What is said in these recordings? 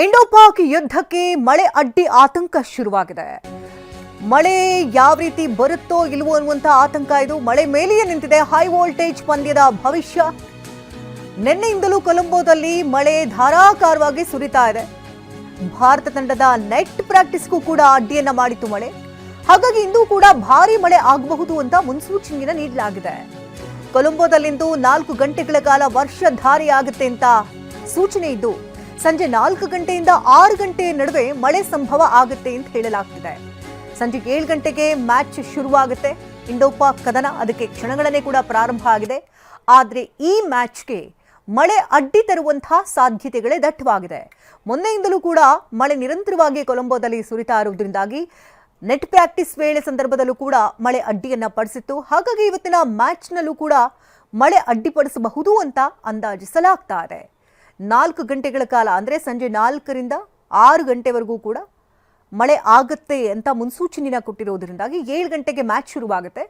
ಇಂಡೋ-ಪಾಕ್ ಯುದ್ಧಕ್ಕೆ ಮಳೆ ಅಡ್ಡಿ ಆತಂಕ ಶುರುವಾಗಿದೆ. ಮಳೆ ಯಾವ ರೀತಿ ಬರುತ್ತೋ ಇಲ್ವೋ ಅನ್ನುವಂತ ಆತಂಕ ಇದು. ಮಳೆ ಮೇಲೆಯೇ ನಿಂತಿದೆ. ಹೈ ವೋಲ್ಟೇಜ್ ಪಂದ್ಯದ ಭವಿಷ್ಯ. ನಿನ್ನೆಯಿಂದಲೂ ಕೊಲಂಬೋದಲ್ಲಿ ಮಳೆ ಧಾರಾಕಾರವಾಗಿ ಸುರಿತಾ ಇದೆ. ಭಾರತ ತಂಡದ ನೆಟ್ ಪ್ರಾಕ್ಟೀಸ್ಗೂ ಕೂಡ ಅಡ್ಡಿಯನ್ನ ಮಾಡಿತು ಮಳೆ. ಹಾಗಾಗಿ ಇಂದು ಕೂಡ ಭಾರಿ ಮಳೆ ಆಗಬಹುದು ಅಂತ ಮುನ್ಸೂಚನೆಯನ್ನ ನೀಡಲಾಗಿದೆ. ಕೊಲಂಬೋದಲ್ಲಿಂದು 4 ಗಂಟೆಗಳ ಕಾಲ ವರ್ಷಧಾರಿಯಾಗುತ್ತೆ ಅಂತ ಸೂಚನೆ ಇದ್ದು ಸಂಜೆ 4 ಗಂಟೆಯಿಂದ 6 ಗಂಟೆ ನಡುವೆ ಮಳೆ ಸಂಭವ ಆಗುತ್ತೆ ಅಂತ ಹೇಳಲಾಗ್ತಿದೆ. ಸಂಜೆ 7 ಗಂಟೆಗೆ ಮ್ಯಾಚ್ ಶುರುವಾಗುತ್ತೆ. ಇಂಡೋ-ಪಾಕ್ ಕದನ ಅದಕ್ಕೆ ಕ್ಷಣಗಳನ್ನೇ ಕೂಡ ಪ್ರಾರಂಭ ಆಗಿದೆ. ಆದರೆ ಈ ಮ್ಯಾಚ್ಗೆ ಮಳೆ ಅಡ್ಡಿ ತರುವಂತಹ ಸಾಧ್ಯತೆಗಳೇ ದಟ್ಟವಾಗಿದೆ. ಮೊನ್ನೆಯಿಂದಲೂ ಕೂಡ ಮಳೆ ನಿರಂತರವಾಗಿ ಕೊಲಂಬೋದಲ್ಲಿ ಸುರಿತಾ ಇರುವುದರಿಂದಾಗಿ ನೆಟ್ ಪ್ರಾಕ್ಟೀಸ್ ವೇಳೆ ಸಂದರ್ಭದಲ್ಲೂ ಕೂಡ ಮಳೆ ಅಡ್ಡಿಯನ್ನ ಪಡಿಸಿತ್ತು. ಹಾಗಾಗಿ ಇವತ್ತಿನ ಮ್ಯಾಚ್ನಲ್ಲೂ ಕೂಡ ಮಳೆ ಅಡ್ಡಿಪಡಿಸಬಹುದು ಅಂತ ಅಂದಾಜಿಸಲಾಗ್ತಾ ಇದೆ. 4 ಗಂಟೆಗಳ ಕಾಲ ಅಂದರೆ ಸಂಜೆ 4ರಿಂದ 6 ಗಂಟೆವರೆಗೂ ಕೂಡ ಮಳೆ ಆಗುತ್ತೆ ಅಂತ ಮುನ್ಸೂಚನೆನ ಕೊಟ್ಟಿರೋದ್ರಿಂದಾಗಿ 7 ಗಂಟೆಗೆ ಮ್ಯಾಚ್ ಶುರುವಾಗುತ್ತೆ.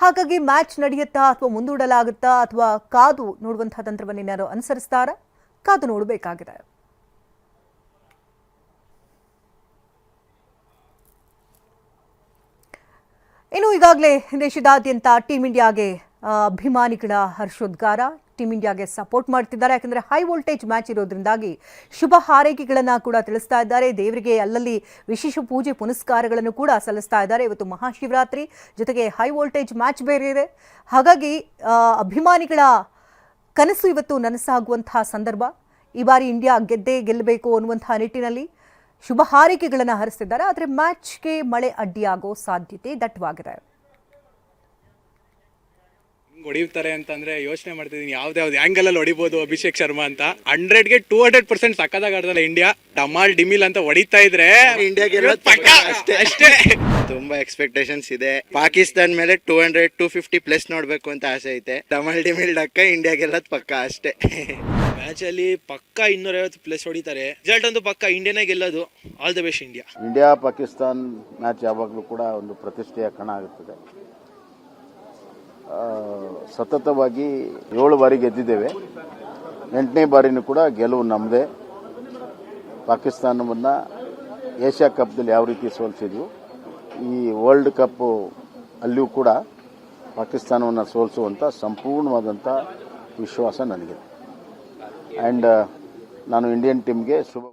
ಹಾಗಾಗಿ ಮ್ಯಾಚ್ ನಡೆಯುತ್ತಾ ಅಥವಾ ಮುಂದೂಡಲಾಗುತ್ತಾ ಅಥವಾ ಕಾದು ನೋಡುವಂತಹ ತಂತ್ರವನ್ನೇನಾದ್ರು ಅನುಸರಿಸ್ತಾರಾ? ಕಾದು ನೋಡಬೇಕಾಗಿದೆ. ಇನ್ನು ಈಗಾಗಲೇ ದೇಶದಾದ್ಯಂತ ಟೀಮ್ ಇಂಡಿಯಾಗೆ ಅಭಿಮಾನಿಗಳ ಹರ್ಷೋದ್ಗಾರ. ಟೀಮ್ ಇಂಡಿಯಾಗೆ ಸಪೋರ್ಟ್ ಮಾಡ್ತಿದ್ದಾರೆ. ಯಾಕಂದರೆ ಹೈ ವೋಲ್ಟೇಜ್ ಮ್ಯಾಚ್ ಇರೋದ್ರಿಂದಾಗಿ ಶುಭ ಹಾರೈಕೆಗಳನ್ನು ಕೂಡ ತಿಳಿಸ್ತಾ ಇದ್ದಾರೆ. ದೇವರಿಗೆ ಅಲ್ಲಲ್ಲಿ ವಿಶೇಷ ಪೂಜೆ ಪುನಸ್ಕಾರಗಳನ್ನು ಕೂಡ ಸಲ್ಲಿಸ್ತಾ ಇದ್ದಾರೆ. ಇವತ್ತು ಮಹಾಶಿವರಾತ್ರಿ, ಜೊತೆಗೆ ಹೈ ವೋಲ್ಟೇಜ್ ಮ್ಯಾಚ್ ಬೇರೆ ಇದೆ. ಹಾಗಾಗಿ ಅಭಿಮಾನಿಗಳ ಕನಸು ಇವತ್ತು ನನಸಾಗುವಂತಹ ಸಂದರ್ಭ. ಈ ಬಾರಿ ಇಂಡಿಯಾ ಗೆಲ್ಲಬೇಕು ಅನ್ನುವಂತಹ ನಿಟ್ಟಿನಲ್ಲಿ ಶುಭ ಹಾರೈಕೆಗಳನ್ನು ಹರಿಸ್ತಿದ್ದಾರೆ. ಆದರೆ ಮ್ಯಾಚ್ಗೆ ಮಳೆ ಅಡ್ಡಿಯಾಗೋ ಸಾಧ್ಯತೆ ದಟ್ಟವಾಗಿದೆ. ಹೊಡಿತಾರೆ ಅಂತಂದ್ರೆ ಯೋಚನೆ ಮಾಡ್ತಿದ್ದೀನಿ ಯಾವ್ದಾವ್ದು ಆಂಗಲ್ ಅಲ್ಲಿ ಹೊಡಿಬಹುದು ಅಭಿಷೇಕ್ ಶರ್ಮಾ ಅಂತ. 100ಗೆ 200% ಸಕ್ಕದಾಗ ಆಡ್ತಲ್ಲ ಇಂಡಿಯಾ. ಡಮಾಲ್ ಡಿಮಿಲ್ ಅಂತ ಹೊಡಿತಾ ಇದ್ರೆ ಇಂಡಿಯಾಗೆ ಅಷ್ಟೇ. ತುಂಬಾ ಎಕ್ಸ್ಪೆಕ್ಟೇಷನ್ಸ್ ಇದೆ. ಪಾಕಿಸ್ತಾನ ಮೇಲೆ 200-250 ಪ್ಲಸ್ ನೋಡ್ಬೇಕು ಅಂತ ಆಸೆ ಐತೆ. ಡಮಾಲ್ ಡಿಮಿಲ್ ಡಕ್ಕ ಇಂಡಿಯಾ ಗೆಲ್ಲದ್ ಪಕ್ಕ ಅಷ್ಟೇ. ಮ್ಯಾಚ್ ಅಲ್ಲಿ ಪಕ್ಕ 250 ಪ್ಲಸ್ ಹೊಡಿತಾರೆ. ರಿಸಲ್ಟ್ ಅಂತೂ ಪಕ್ಕ ಇಂಡಿಯಾನೇ ಗೆಲ್ಲೋದು. All the best India. India Pakistan match ಯಾವಾಗಲೂ ಕೂಡ ಒಂದು ಪ್ರತಿಷ್ಠೆಯ ಕಣ ಆಗುತ್ತದೆ. ಸತತವಾಗಿ 7 ಬಾರಿ ಗೆದ್ದಿದ್ದೇವೆ. 8ನೇ ಬಾರಿನೂ ಕೂಡ ಗೆಲುವು ನಮ್ಮದೇ. ಪಾಕಿಸ್ತಾನವನ್ನು ಏಷ್ಯಾ ಕಪ್ದಲ್ಲಿ ಯಾವ ರೀತಿ ಸೋಲಿಸಿದ್ವು, ಈ ವರ್ಲ್ಡ್ ಕಪ್ ಅಲ್ಲಿಯೂ ಕೂಡ ಪಾಕಿಸ್ತಾನವನ್ನು ಸೋಲಿಸುವಂಥ ಸಂಪೂರ್ಣವಾದಂಥ ವಿಶ್ವಾಸ ನನಗಿದೆ. ಆ್ಯಂಡ್ ನಾನು ಇಂಡಿಯನ್ ಟೀಮ್ಗೆ ಶುಭ